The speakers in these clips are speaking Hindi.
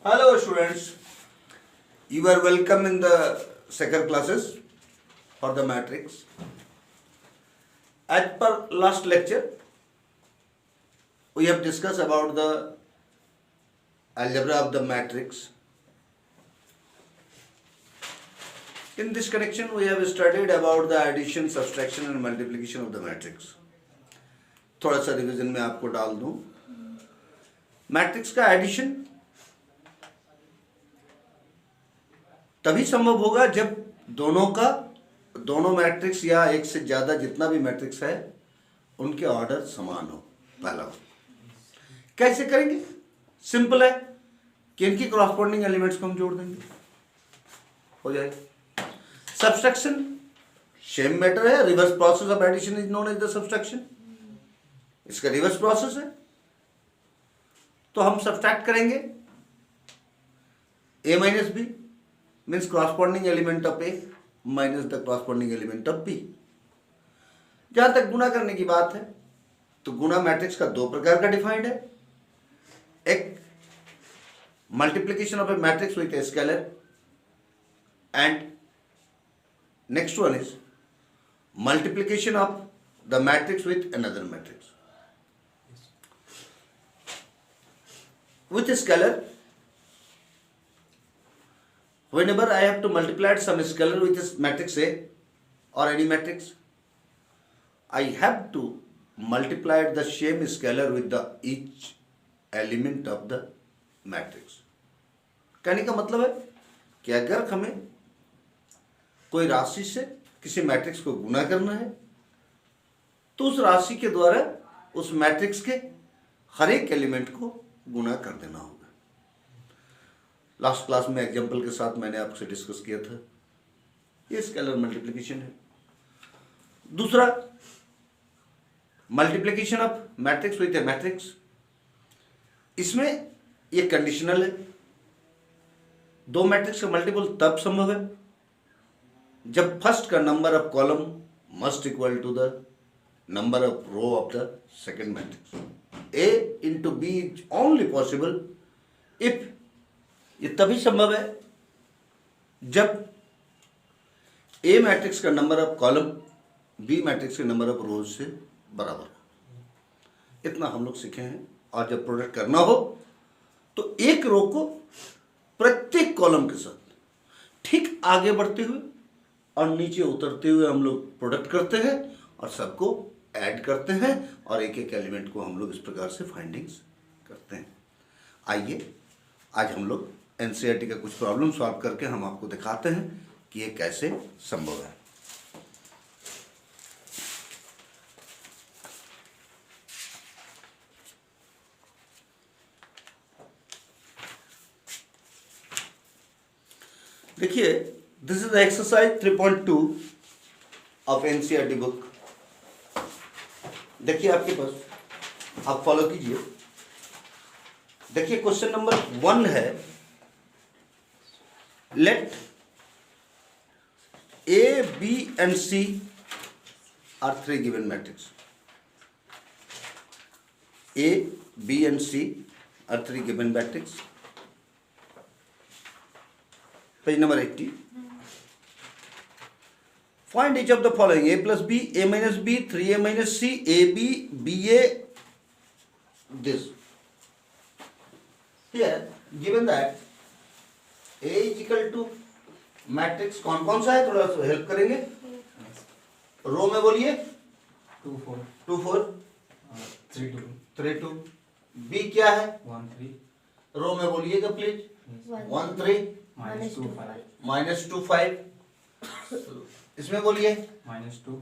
Hello students, you are welcome in the second classes for the matrix. As per last lecture, we have discussed about the algebra of the matrix. In this connection, we have studied about the addition, subtraction and multiplication of the matrix. थोड़ा सा रिवीजन में आपको डाल दूं. मैट्रिक्स का एडिशन तभी संभव होगा जब दोनों मैट्रिक्स या एक से ज्यादा जितना भी मैट्रिक्स है उनके ऑर्डर समान हो. पहला हो. कैसे करेंगे? सिंपल है कि इनकी कॉरस्पॉन्डिंग एलिमेंट्स को हम जोड़ देंगे, हो जाएगा. सब्सट्रैक्शन सेम मैटर है. Reverse process of addition is known as the subtraction. इसका रिवर्स प्रोसेस है. तो हम सब्सट्रैक्ट करेंगे a minus B means corresponding element of a minus the corresponding element of b. जहां तक गुना करने की बात है तो गुना मैट्रिक्स का दो प्रकार का डिफाइंड है. एक multiplication of A matrix with a scalar and next one is multiplication of the matrix with another matrix. With a scalar, whenever I have to multiply some scalar with a matrix A or any matrix, I have to multiply the same scalar with the each element of the matrix. कहने का मतलब है कि अगर हमें कोई राशि से किसी मैट्रिक्स को गुना करना है तो उस राशि के द्वारा उस मैट्रिक्स के हर एक एलिमेंट को गुना कर देना होगा. लास्ट क्लास में एग्जांपल के साथ मैंने आपसे डिस्कस किया था. ये स्केलर मल्टीप्लिकेशन है. दूसरा multiplication of matrix with A matrix. इसमें ये कंडीशनल है. दो मैट्रिक्स का मल्टीपल तब संभव है जब फर्स्ट का number of column must equal to the number of row of the second matrix. A into B is only possible if, ये तभी संभव है जब A मैट्रिक्स का number of column B matrix के नंबर ऑफ रोज से बराबर हो. इतना हम लोग सीखे हैं. और जब प्रोडक्ट करना हो तो एक रो को प्रत्येक कॉलम के साथ ठीक आगे बढ़ते हुए और नीचे उतरते हुए हम लोग प्रोडक्ट करते हैं और सबको ऐड करते हैं और एक एक एलिमेंट को हम लोग इस प्रकार से फाइंडिंग्स करते हैं. आइए आज हम लोग एनसीईआरटी का कुछ प्रॉब्लम सॉल्व करके हम आपको दिखाते हैं कि ये कैसे संभव है. देखिए, this is exercise 3.2 of NCERT book. देखिए आपके पास, आप फॉलो कीजिए. देखिए क्वेश्चन नंबर 1 है, late A, B and C are three given matrix. A, B and C are three given matrix. Page number 80. Find each of the following: A plus B, A minus B, 3A minus C, AB, BA, this. Here, given that A is equal to matrix कौन कौन सा है, थोड़ा सा हेल्प करेंगे. रो में बोलिए 2 4 2 4 3 2 3 2. B क्या है? 1 3 रो में बोलिएगा प्लीज. 1 3 -2 5 -2 5. इसमें बोलिए -2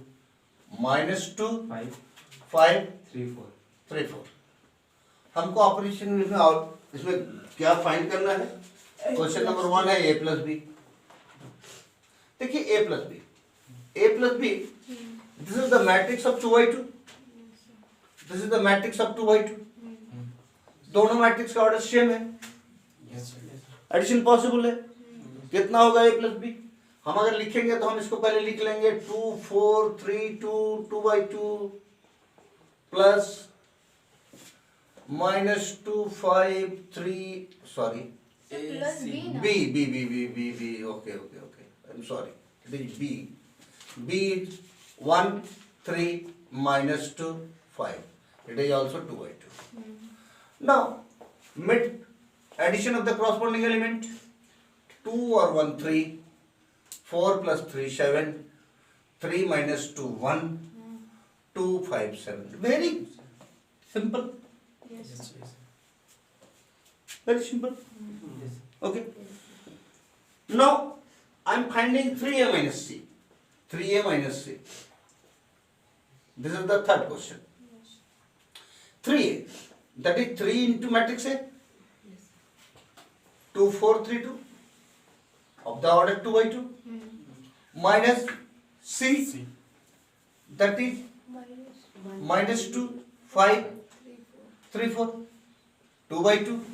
-2 5 5 3 4 3 4. हमको ऑपरेशन में और इसमें क्या फाइंड करना है? क्वेश्चन नंबर 1 है A प्लस बी. देखिए A plus B, this is the matrix of 2 by 2. This is the matrix of 2 by 2. दोनों मैट्रिक्स का ऑर्डर सेम है. एडिशन पॉसिबल है. कितना होगा A प्लस बी? हम अगर लिखेंगे तो हम इसको पहले लिख लेंगे 2 4 3 2 2 by 2 plus -2 5 3 sorry So plus B now. B. Okay. I'm sorry. It is B. B is 1, 3, minus 2, 5. It is also 2 by 2. Now, mid addition of the corresponding element. 2 or 1, 3. 4 plus 3, 7. 3 minus 2, 1. 2, 5, 7. Very simple. Yes. Yes, yes. Very simple. Yes. Okay. Now, I'm finding 3a minus c. 3a minus c. This is the third question. 3a. That is 3 into matrix A. 2, 4, 3, 2. Of the order 2 by 2. Minus c. C. That is minus 2, 5, 3, 4. 2 by 2.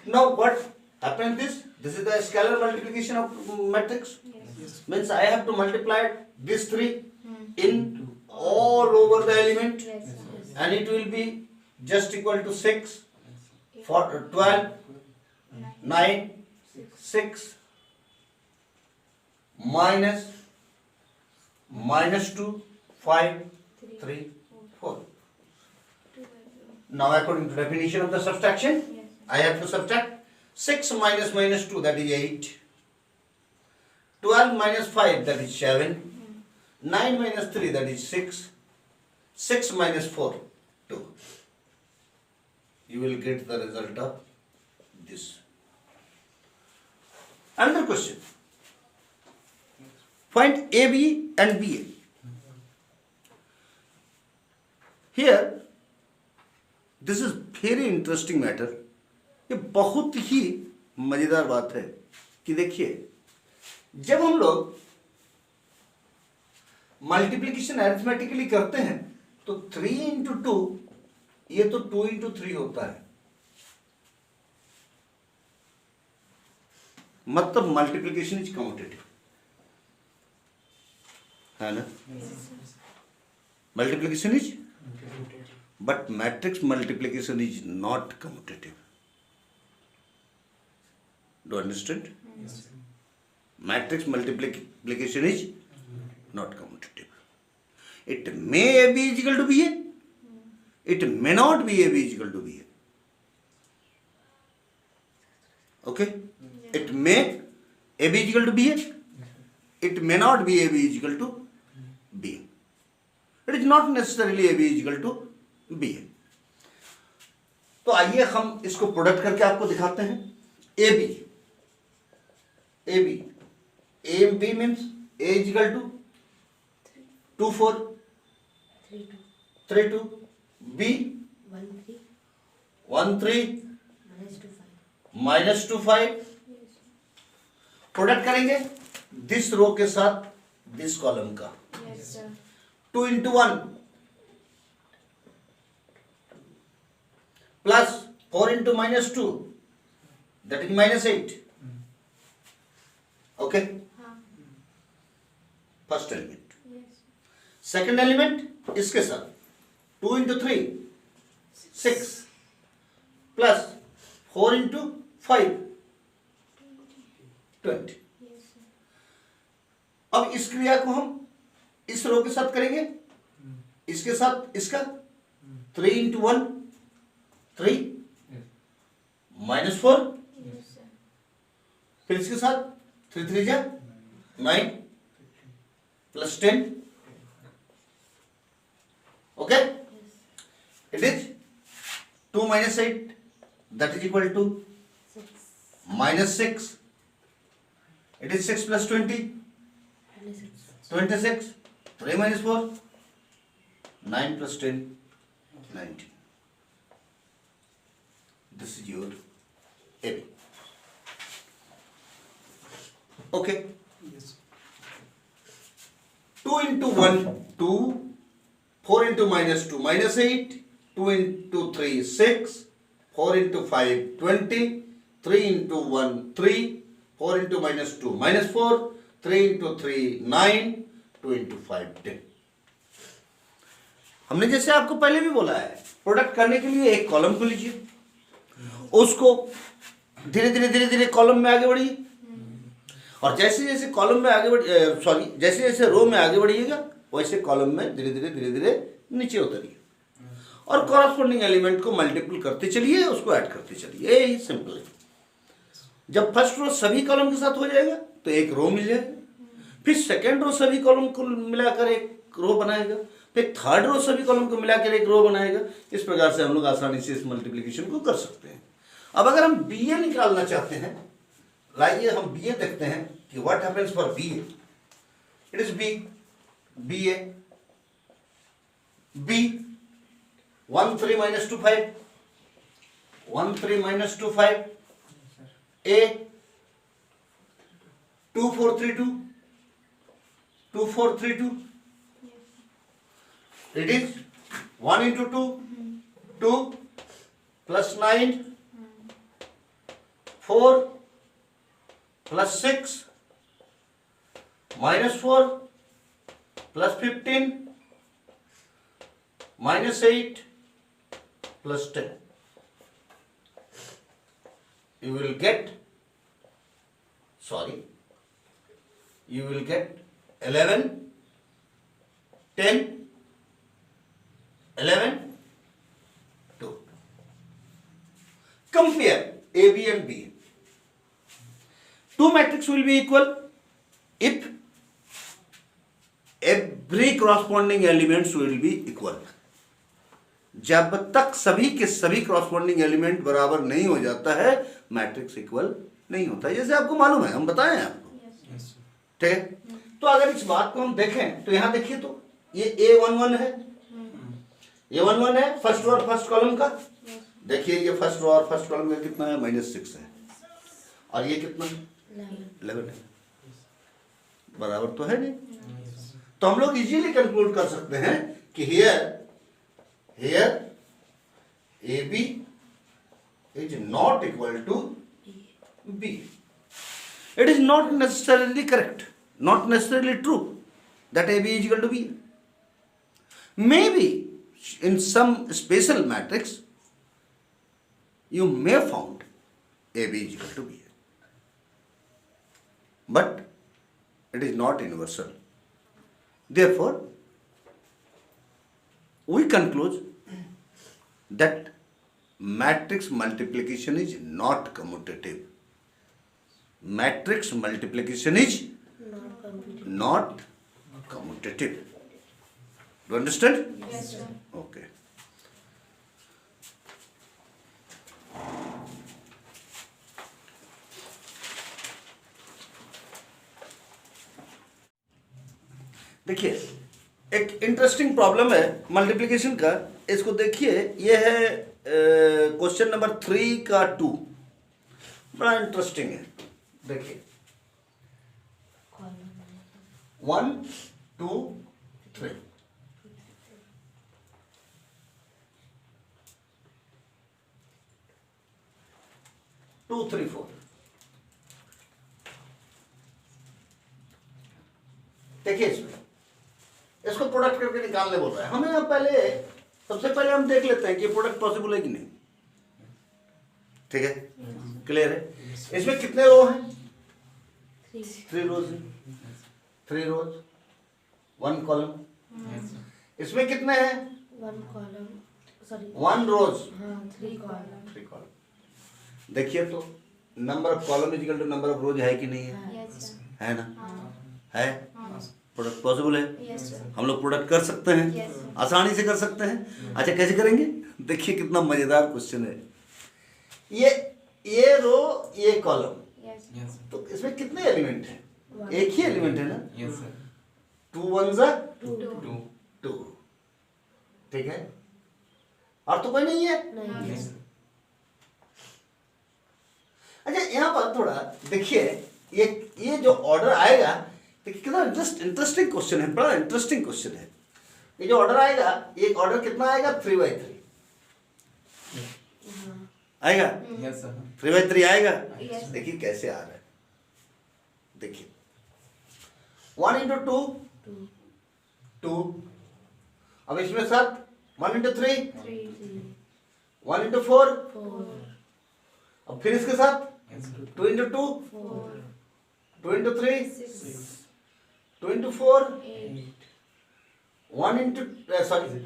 Now what happened this? This is the scalar multiplication of matrix. Yes. Means I have to multiply this 3 in all over the element, Yes. and it will be just equal to 6, 12, 9, 6, minus 2, 5, 3, 4. Now according to definition of the subtraction, I have to subtract 6 minus minus 2, that is 8. 12 minus 5, that is 7. 9 minus 3, that is 6. 6 minus 4, 2. You will get the result of this. Another question. Find AB and BA. Here, this is very interesting matter. ये बहुत ही मजेदार बात है कि देखिए, जब हम लोग मल्टीप्लिकेशन अरिथमेटिकली करते हैं तो 3 इंटू 2, ये तो 2 इंटू 3 होता है. मतलब मल्टीप्लिकेशन इज कम्यूटेटिव है ना. Multiplication is, but matrix multiplication is not commutative. Do you understand? Yes. Matrix multiplication is not commutative. It may be equal to BA. It may not be AB is equal to BA. Okay? It may AB is equal to BA. It may not be AB is equal to BA. It is not necessarily AB is equal to B है. तो आइए हम इसको प्रोडक्ट करके आपको दिखाते हैं. A B means A equal to 2 4 3 2, B 1 3 minus 2 5. Product करेंगे दिस रो के साथ दिस कॉलम का. 2 into 1 plus 4 into minus 2, that is minus 8. Okay? First element. Second element इसके साथ 2 into 3 6 plus 4 into 5 20. अब इस क्रिया को हम इस रो के साथ करेंगे, इसके साथ इसका 3 into 1 3 minus 4, फिर इसके साथ 3 3 जा 9 plus 10. Okay? It is 2 minus 8, that is equal to minus 6. It is 6 plus 20, 26. 3 minus 4, 9 plus 10, 19. This is your AB. Okay? Yes. 2 into 1, 2. 4 into minus 2, minus 8. 2 into 3, 6. 4 into 5, 20. 3 into 1, 3. 4 into minus 2, minus 4. 3 into 3, 9. 2 into 5, 10. हमने जैसे आपको पहले भी बोला है, प्रोडक्ट करने के लिए एक कॉलम को लीजिए, उसको धीरे धीरे धीरे धीरे कॉलम में आगे बढ़िए, और जैसे जैसे कॉलम में आगे बढ़ जैसे जैसे रो में आगे बढ़िएगा वैसे कॉलम में धीरे धीरे नीचे उतरिए, और कॉरस्पॉन्डिंग एलिमेंट को मल्टीपल करते चलिए, उसको ऐड करते चलिए, यही सिंपल है। जब फर्स्ट रो सभी कॉलम के साथ हो जाएगा तो एक रो मिल जाएगा, फिर सेकेंड रो सभी कॉलम को मिलाकर एक रो बनाएगा, फिर थर्ड रो सभी कॉलम को मिलाकर एक रो बनाएगा। इस प्रकार से हम लोग आसानी से इस मल्टीप्लिकेशन को कर सकते हैं। अब अगर हम बी ए निकालना चाहते हैं, लाइए हम बी ए देखते हैं कि what happens for B A. It is B A B 1 3 minus 2 5 1 3 minus 2 5 A 2 4 3 2 2 4 3 2 it is 1 into 2 2 plus 9 4 plus 6 minus 4 plus 15 minus 8 plus 10. You will get 11 10 11 2. Compare A, B and B. Two matrices will be equal if every corresponding elements will be equal. जब तक सभी के सभी corresponding element बराबर नहीं हो जाता है मैट्रिक्स इक्वल नहीं होता, जैसे आपको मालूम है, हम बताएं आपको, ठीक है। तो अगर इस बात को हम देखें तो यहां देखिए, तो ये A11 है, A11 है फर्स्ट रो और फर्स्ट कॉलम का। देखिए ये फर्स्ट रो और फर्स्ट कॉलम का कितना है, -6 है, और ये कितना है 11 है, बराबर तो है नहीं। तो हम लोग इजीली कंक्लूड कर सकते हैं कि here AB is not equal to B. It is not necessarily correct, not necessarily true that AB is equal to B. Maybe in some special matrix you may found AB is equal to B, but it is not universal. Therefore, we conclude that matrix multiplication is not commutative. Matrix multiplication is not commutative. Do you understand? Yes, sir. Okay. देखिए एक इंटरेस्टिंग प्रॉब्लम है मल्टीप्लिकेशन का, इसको देखिए, ये है क्वेश्चन नंबर 3 का 2, बड़ा इंटरेस्टिंग है। देखिए 1 2 3 2 3 4। देखिए इसको प्रोडक्ट करके निकालने बोल रहा है हमें। अब सबसे पहले हम देख लेते हैं कि प्रोडक्ट पॉसिबल है कि नहीं, ठीक है, क्लियर है। इसमें कितने रो हैं, 3 रोज हैं, 3 रोज 1 कॉलम। इसमें कितने हैं, 1 रोज 3 कॉलम। देखिए तो number of column equal to number of rows है कि नहीं है, है ना, है। प्रोडक्ट पॉसिबल है, हम लोग प्रोडक्ट कर सकते हैं, आसानी से कर सकते हैं। अच्छा कैसे करेंगे, देखिए कितना मजेदार क्वेश्चन है। ये रो ये कॉलम, तो इसमें कितने एलिमेंट हैं, एक ही एलिमेंट है ना, 2 1 2, ठीक है, और तो कोई नहीं है। अच्छा यहाँ पर थोड़ा देखिए, ये जो ऑर्डर आएगा, देखिए कितना इंटरेस्टिंग क्वेश्चन है, बड़ा इंटरेस्टिंग क्वेश्चन है। ये जो ऑर्डर आएगा, ये ऑर्डर कितना आएगा, 3/3 आएगा, 3/3 आएगा। देखिए कैसे आ रहा है, देखिए 1 into 2 2, अब इसमें साथ 1 into 3 1 into 4, अब फिर इसके साथ 2 into 2, 4, 2 into 3, 6, 2 into 4, 8, 1 into,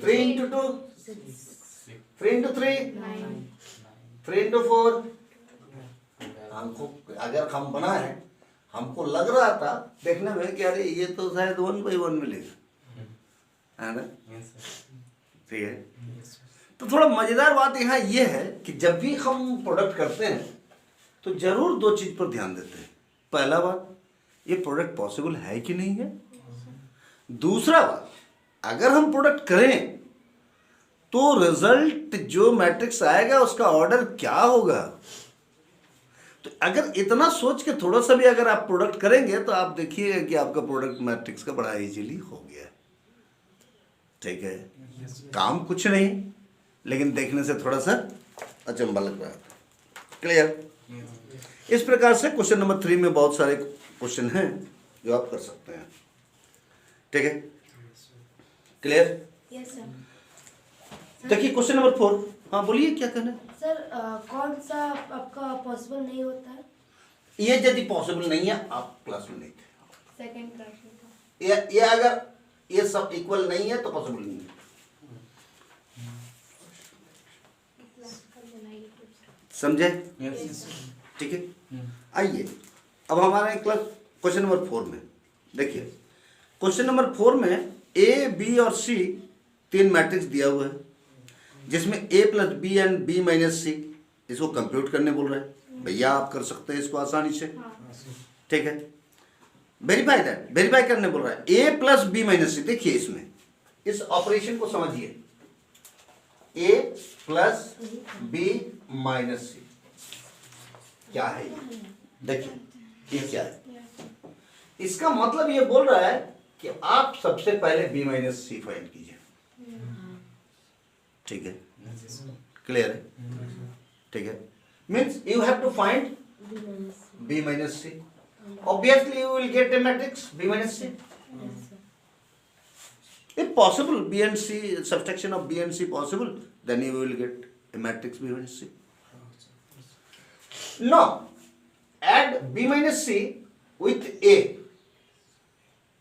3 into 2, 6, 3 into 3, 9, 3 into 4. हमको अगर हम बनाए हमको लग रहा था देखने में कि अरे ये तो शायद 1/1 मिलेगा, है ना? ठीक है। तो थोड़ा मजेदार बात यहाँ ये है कि जब भी हम प्रोडक्ट करते हैं तो जरूर दो चीज पर ध्यान देते हैं। पहला बात, ये प्रोडक्ट पॉसिबल है कि नहीं है। दूसरा बात, अगर हम प्रोडक्ट करें तो रिजल्ट जो मैट्रिक्स आएगा उसका ऑर्डर क्या होगा। तो अगर इतना सोच के थोड़ा सा भी अगर आप प्रोडक्ट करेंगे तो आप देखिएगा कि आपका प्रोडक्ट मैट्रिक्स का बड़ा इजीली हो गया। ठीक है, काम कुछ नहीं, लेकिन देखने से थोड़ा सा अचंभा लग रहा है। क्लियर। इस प्रकार से क्वेश्चन नंबर 3 में बहुत सारे क्वेश्चन हैं जो आप कर सकते हैं। ठीक है, क्लियर। Yes sir. देखिए क्वेश्चन नंबर 4। हाँ बोलिए, क्या कहना है? सर कौन सा आपका पॉसिबल नहीं होता है? ये यदि पॉसिबल नहीं है आप क्लास में नहीं थे। सेकंड क्लास में था। ये अगर ये सब इक्वल नहीं है तो पॉसिबल नहीं है। समझे? ठीक है। आइए अब हमारे क्लास क्वेश्चन नंबर 4 में देखिए। क्वेश्चन नंबर 4 में ए, बी और सी 3 मैट्रिक्स दिया हुआ है, जिसमें a plus B and b minus C, इसको कंप्यूट करने बोल रहा है। भैया आप कर सकते हैं इसको आसानी से। ठीक है, वेरीफाई करने बोल रहा है। a प्लस बी माइनस सी, देखिए इसमें इस ऑपरेशन को समझिए। a प्लस बी माइनस सी क्या है ये? देखिए ये क्या है। इसका मतलब ये बोल रहा है कि आप सबसे पहले b माइनस सी फाइंड कीजिए। ठीक है, क्लियर है? ठीक है, means you have to find b minus c. Obviously you will get a matrix b minus c. If possible b and c, subtraction of b and c possible, then you will get a matrix b minus c. Now add b minus c with a.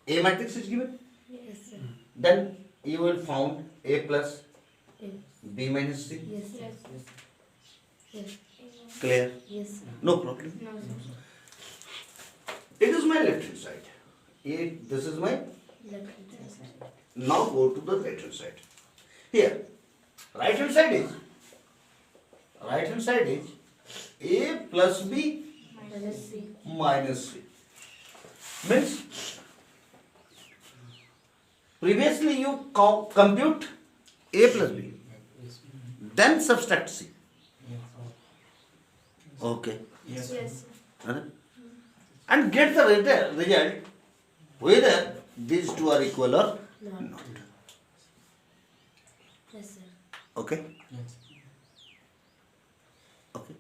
A matrix is given. Yes sir. Then you will found a plus Yes. b minus c. Yes sir. Yes. Clear? Yes sir. No problem. No sir. It is my left hand side. This is my. Left hand side. Now go to the right hand side. Here, right hand side is a plus b Minus C. minus c. Means previously you compute a plus b, then subtract c. Okay. Yes sir. Huh? And get the result whether these two are equal or not. Yes sir. Okay. Okay.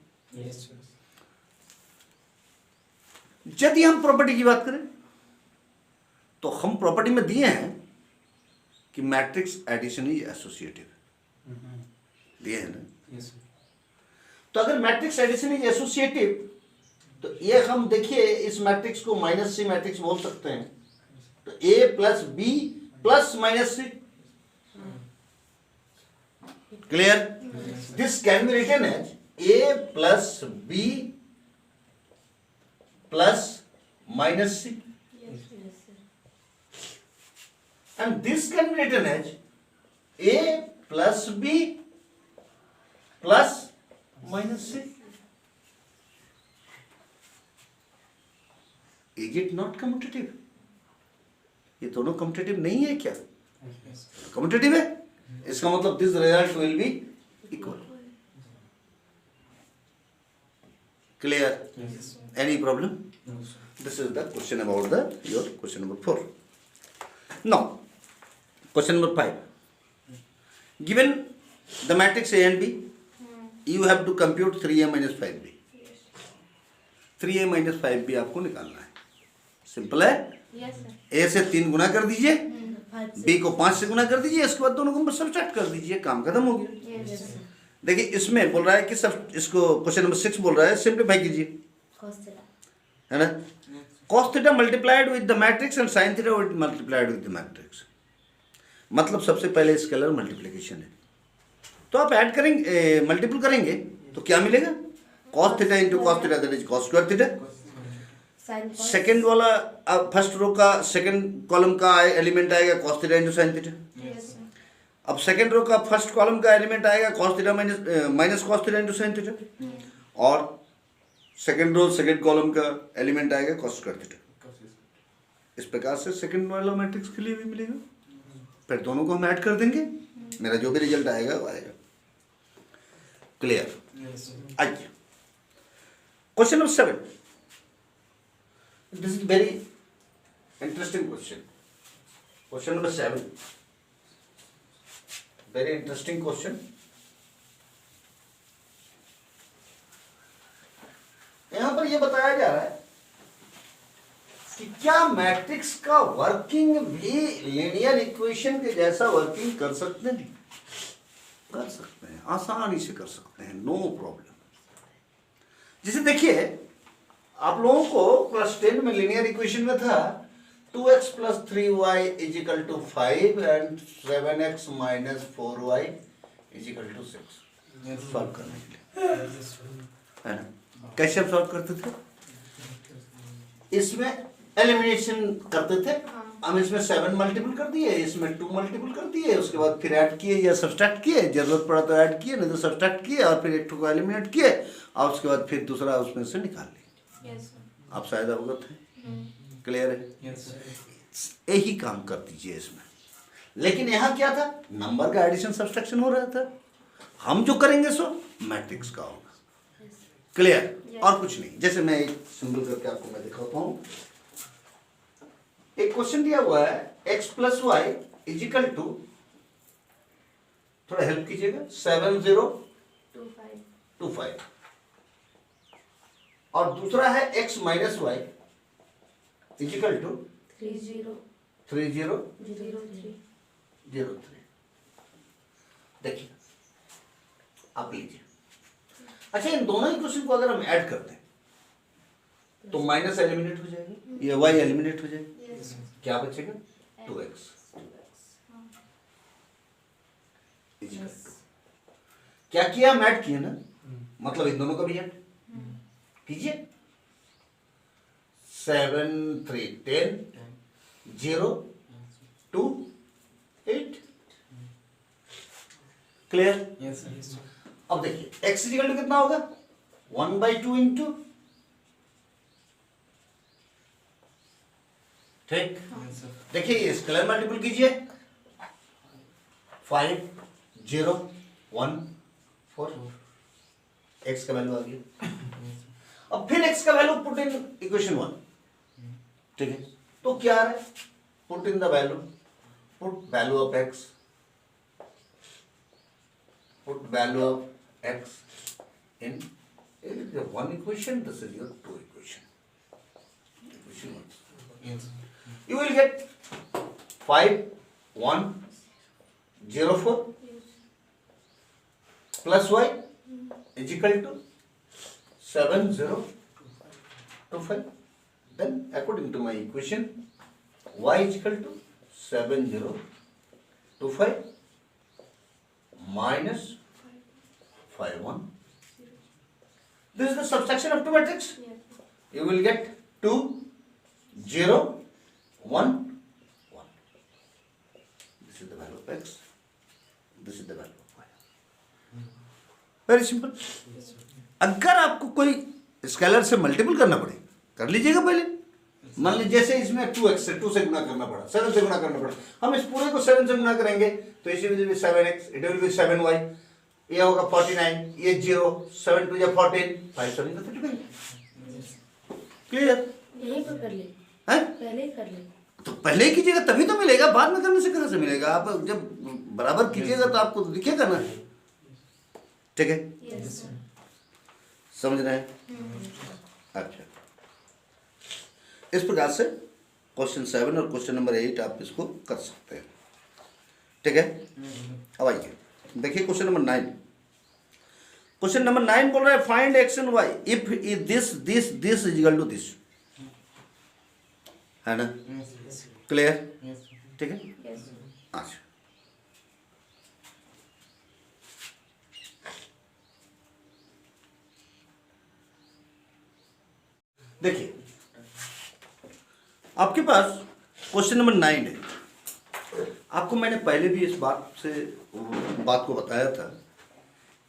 यदि हम प्रॉपर्टी की बात करें तो हम प्रॉपर्टी में दिए हैं कि मैट्रिक्स एडिशन इज एसोसिएटिव, दिए हैं ना। तो अगर मैट्रिक्स एडिशन इज एसोसिएटिव तो ये हम देखिए इस मैट्रिक्स को माइनस सी मैट्रिक्स बोल सकते हैं। तो a plus B plus minus C, clear? This can be written as a plus B plus minus C, Yes sir. and this can be written as a plus b plus minus c. Is it not commutative? ये दोनों कम्यूटेटिव नहीं है क्या? कम्यूटेटिव है। इसका मतलब this result will be equal. Clear? Any problem? This is the question about your question number 4. Now, question number 5. Given the matrix A and B, you have to compute 3A minus 5B. 3A minus 5B आपको निकालना है। सिंपल है। Yes sir. A से 3 गुना कर दीजिए, 5 से. B को 5 से गुना कर दीजिए, इसके बाद दोनों को सब्ट्रैक्ट कर दीजिए, काम खत्म हो गया। Yes sir. देखिए इसमें बोल रहा है कि सब इसको क्वेश्चन नंबर 6 बोल रहा है सिंप्लीफाई कीजिए। cos theta. है ना? cos theta multiplied with the matrix and sine theta multiplied with the matrix, मतलब सबसे पहले स्केलर मल्टीप्लिकेशन है। तो आप ऐड करेंगे, मल्टीपल करेंगे तो क्या मिलेगा? cos theta into cos theta that is cos square theta. Sin cos. Second वाला फर्स्ट रो का सेकेंड कॉलम का एलिमेंट आएगा cos theta into sine theta. Yes, sir. अब सेकेंड रो का फर्स्ट कॉलम का एलिमेंट आएगा cos theta minus cos theta into sine theta, और सेकेंड रो सेकेंड कॉलम का एलिमेंट आएगा cos स्क्वायर थीटा। इस प्रकार से सेकेंड वाला मैट्रिक्स के लिए भी मिलेगा। फिर दोनों को हम ऐड कर देंगे, मेरा जो भी रिजल्ट आएगा वो आएगा। क्लियर? आइए question number 7। This is very interesting question. Question number 7, very interesting question. यहां पर यह बताया जा रहा है कि क्या मैट्रिक्स का वर्किंग भी लीनियर इक्वेशन के जैसा वर्किंग कर सकते हैं? कर सकते हैं, आसानी से कर सकते हैं, नो प्रॉब्लम। जैसे देखिए, आप लोगों को क्लास 10 में लीनियर इक्वेशन में था 2x plus 3y is equal to 5 and 7x minus 4y is equal to 6 solve करने के लिए, है ना? कैसे आप सॉल्व करते थे? इसमें एलिमिनेशन करते थे, हम इसमें 7 मल्टीपल कर दिए, इसमें 2 मल्टीपल कर दिए, उसके बाद फिर ऐड किए या सब्सट्रैक्ट किए, जरूरत पड़ा तो ऐड किए, नहीं तो सब्सट्रैक्ट किए, और फिर एक को एलिमिनेट किए, और उसके बाद फिर दूसरा उसमें से निकाल लिए। Yes, sir. आप शायद अवगत हैं, क्लियर है? यही काम कर दीजिए इसमें। लेकिन यहाँ क्या था? नंबर का एडिशन सब्सट्रैक्शन हो रहा था। हम जो करेंगे सो मैट्रिक्स का होगा। क्लियर? और कुछ नहीं। जैसे मैं एक सिंबल करके आपको मैं दिखाता हूँ। एक क्वेश्चन दिया हुआ है x plus Y is equal to, थोड़ा हेल्प कीजिएगा, 7025, और दूसरा है x minus Y is equal to 3003। देखिए, आप लीजिए। अच्छा, इन दोनों इक्वेशन को अगर हम ऐड करते हैं तो माइनस एलिमिनेट हो जाएगा, ये y एलिमिनेट हो जाएगा, Yes. क्या बचेगा? 2x इक्वल टू, क्या किया? हम ऐड किए ना, मतलब इन दोनों का भी ऐड कीजिए। 7 3 10 0 2 8। क्लियर? अब देखिए x इक्वल टू कितना होगा? 1/2 इंटू, ठीक। देखिए ये स्केलर मल्टीपल कीजिए, 5 0 1 4, x का वैल्यू आ गया। अब फिर x का वैल्यू पुट इन इक्वेशन 1, ठीक है? तो क्या है? Put in the value, put value of x, put value of x in one equation, this is your 2 equation. Equation 1. You will get 5 1 0 4 plus y is equal to 7 0 2 5. Then according to my equation, y is equal to 7 0 2 5 minus 5 1. This is the subtraction of two matrix. You will get 2 0 1 1. This is the value of x. This is the value of y. Very simple. अगर आपको कोई स्केलर से मल्टीपल करना पड़े, कर लीजिएगा पहले। मान लीजिए जैसे इसमें 2x से 2 से गुना करना पड़ा, 7 से गुना करना पड़ा, हम इस पूरे को 7 से गुना करेंगे तो इसी will be 7x, it will be 7y, ये होगा 49, ये 0, 7 2 जा 14, 5 7 का 35। क्लियर? यहीं पर कर ले, हैं? पहले ही कर ले। तो पहले ही कीजिएगा तभी तो मिलेगा, बाद में करने से कहाँ से मिलेगा? आप जब बराबर कीजिएगा तो आपको तो दिखेगा ना, ठीक है? Yes, sir. समझ रहे हैं? अच्छा, इस प्रकार से क्वेश्चन 7 और क्वेश्चन नंबर 8 आप इसको कर सकते हैं, ठीक है? अब आइए देखिए क्वेश्चन नंबर 9। क्वेश्चन नंबर 9 बोल रहा है find X and Y if this this this is equal to this, है ना? क्लियर? ठीक है। Yes. अच्छा, देखिए आपके पास क्वेश्चन नंबर 9 है। आपको मैंने पहले भी इस बात को बताया था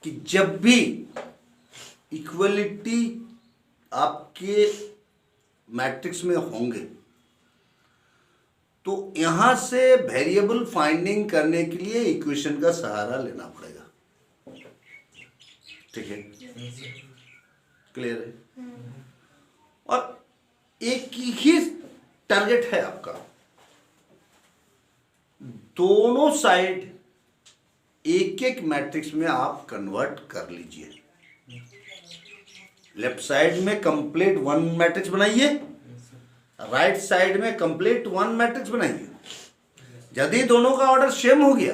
कि जब भी इक्वलिटी आपके मैट्रिक्स में होंगे तो यहां से वेरिएबल फाइंडिंग करने के लिए इक्वेशन का सहारा लेना पड़ेगा। ठीक है, क्लियर है? और एक ही टारगेट है आपका, दोनों साइड एक एक मैट्रिक्स में आप कन्वर्ट कर लीजिए। लेफ्ट साइड में कंप्लीट वन मैट्रिक्स बनाइए, राइट साइड में कंप्लीट वन मैट्रिक्स बनाइए। यदि दोनों का ऑर्डर सेम हो गया,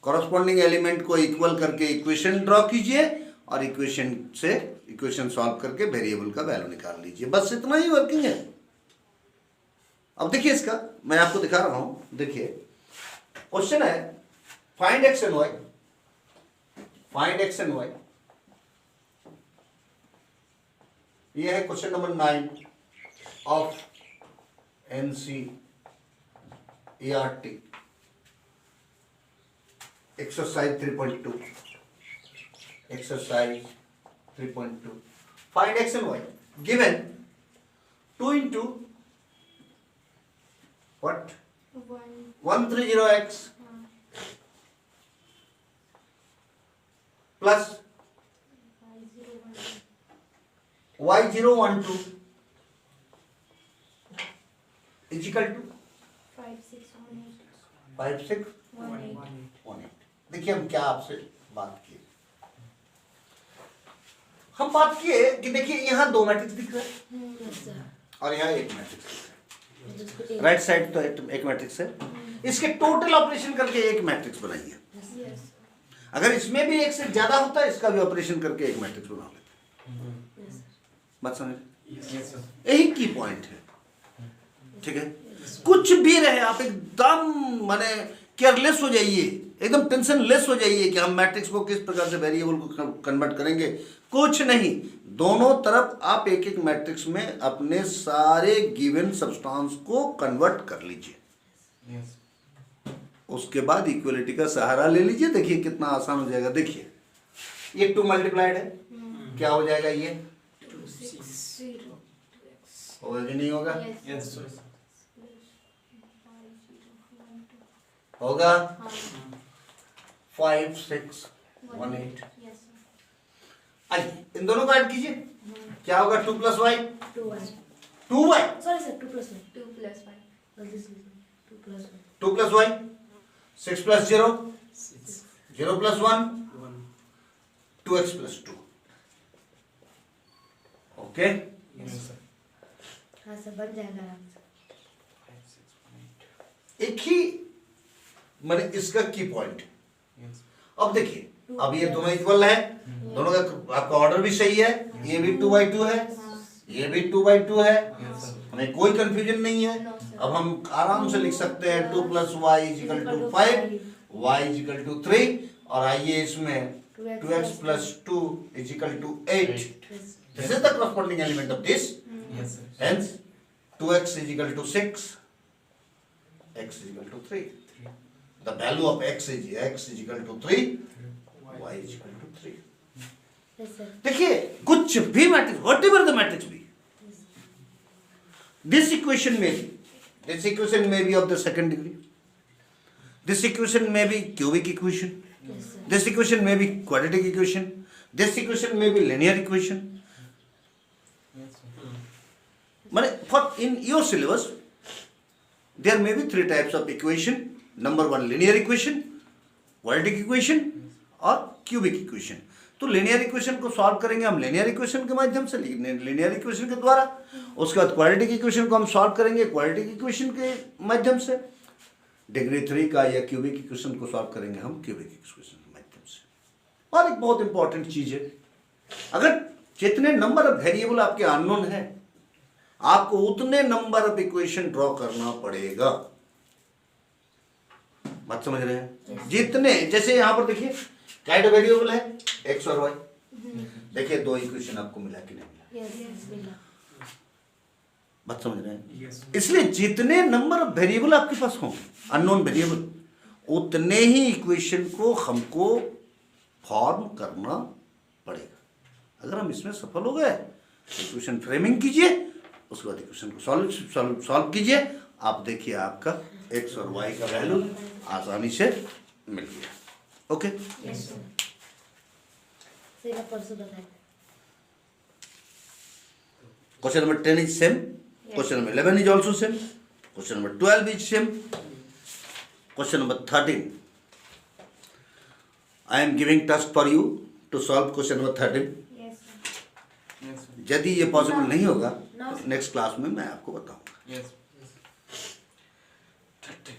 कॉरस्पॉन्डिंग एलिमेंट को इक्वल करके इक्वेशन ड्रॉ कीजिए और इक्वेशन सॉल्व करके वेरिएबल का वैल्यू निकाल लीजिए। बस इतना ही वर्किंग है। अब देखिए इसका मैं आपको दिखा रहा हूं। देखिए क्वेश्चन है find X and Y, find X and Y. ये है question number 9 of NCERT exercise 3.2, exercise 3.2 find X and Y given 2 into what 130x plus y012 is equal to 5618। देखिए हम क्या आपसे बात किए, हम बात किए कि देखिए यहां दो मैट्रिक्स दिख रहे हैं और यहां एक मैट्रिक्स दिख रहा है। राइट साइड तो एक मैट्रिक्स है, इसके टोटल ऑपरेशन करके एक मैट्रिक्स बनाइए। अगर इसमें भी एक से ज्यादा होता है इसका भी ऑपरेशन करके एक मैट्रिक्स बना लेते। बात समझ? यही की पॉइंट है। ठीक है, कुछ भी रहे आप एकदम माने केयरलेस हो जाइए, एकदम टेंशन लेस हो जाइए कि हम मैट्रिक्स को किस प्रकार से वेरिएबल को कन्वर्ट करेंगे। कुछ नहीं, दोनों तरफ आप एक एक मैट्रिक्स में अपने सारे गिवन सब्सटेंस को कन्वर्ट कर लीजिए। उसके बाद इक्वलिटी का सहारा ले लीजिए। देखिए कितना आसान हो जाएगा। देखिए ये 2 मल्टीप्लाइड है, क्या हो जाएगा? ये होगा कि नहीं होगा? होगा 5 6 1 8। आइए इन दोनों को ऐड कीजिए, क्या होगा? 2 + y 2y, Sorry sir, 2 plus 1. 2 plus 1. Well, this is 2 plus 1. 2 + y 6 + 0 0 + 1 2x + 2। Okay, हाँ सर बन जाएगा आराम से। एक ही मैंने इसका की पॉइंट। अब देखिए अब ये दोनों इक्वल है, दोनों का आपका ऑर्डर भी सही है। ये भी 2/2 है, ये भी 2/2 है, हमें कोई कंफ्यूजन नहीं है। अब हम आराम से लिख सकते हैं 2 + y = 5, y = 3 और आइए इसमें 2x + 2 = 8। This is the corresponding element of this. Hence 2x = 6, x = 3. The value of x = 3, y = 3. Yes sir. देखिए कुछ भी matrix, whatever the matrix be, this equation may be of the second degree. This equation may be cubic equation. Yes sir. This equation may be quadratic equation. This equation may be linear equation. माने for in your syllabus there may be 3 types of equation. Number 1 linear equation, quadratic equation और cubic equation. तो linear equation को सॉल्व करेंगे हम linear equation के माध्यम से, linear equation के द्वारा। उसके बाद quadratic equation को हम सॉल्व करेंगे quadratic equation के माध्यम से। डिग्री 3 का या cubic equation को सॉल्व करेंगे हम cubic equation के माध्यम से। और एक बहुत इंपॉर्टेंट चीज है, अगर जितने नंबर ऑफ वेरिएबल आपके अननोन है, आपको उतने नंबर ऑफ इक्वेशन ड्रॉ करना पड़ेगा। बात समझ रहे हैं? जितने, जैसे यहां पर देखिए क्या वेरिएबल है, एक्स और वाई। देखिए दो इक्वेशन आपको मिला कि नहीं मिला? यस मिला। बात समझ रहे हैं? Yes. इसलिए जितने नंबर ऑफ वेरिएबल आपके पास हों, अननोन वेरिएबल, उतने ही इक्वेशन को हमको फॉर्म करना पड़ेगा। अगर हम इसमें सफल हो गए, इक्वेशन फ्रेमिंग कीजिए, उसके बाद इक्वेशन को सॉल्व कीजिए, आप देखिए आपका एक्स और वाई का वैल्यू आसानी से मिल गया। ओके, यस सर परसों बताया। Question number 10 is same, question number 11 is also same, question number 12 is same, question number 13 I am giving task for you to solve question number 13। Yes sir. Yes, sir. यदि ये पॉसिबल नहीं होगा No. तो नेक्स्ट क्लास में मैं आपको बताऊंगा। Yes. 13.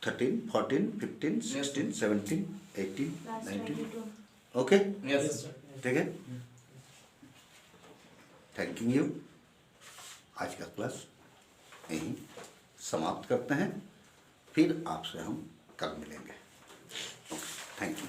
13, 14, 15, 16, 17, 18, last 19। 22। Okay, Yes, sir. ठीक है, थैंक यू। आज का क्लास यहीं समाप्त करते हैं, फिर आपसे हम कल मिलेंगे। Okay, thank you.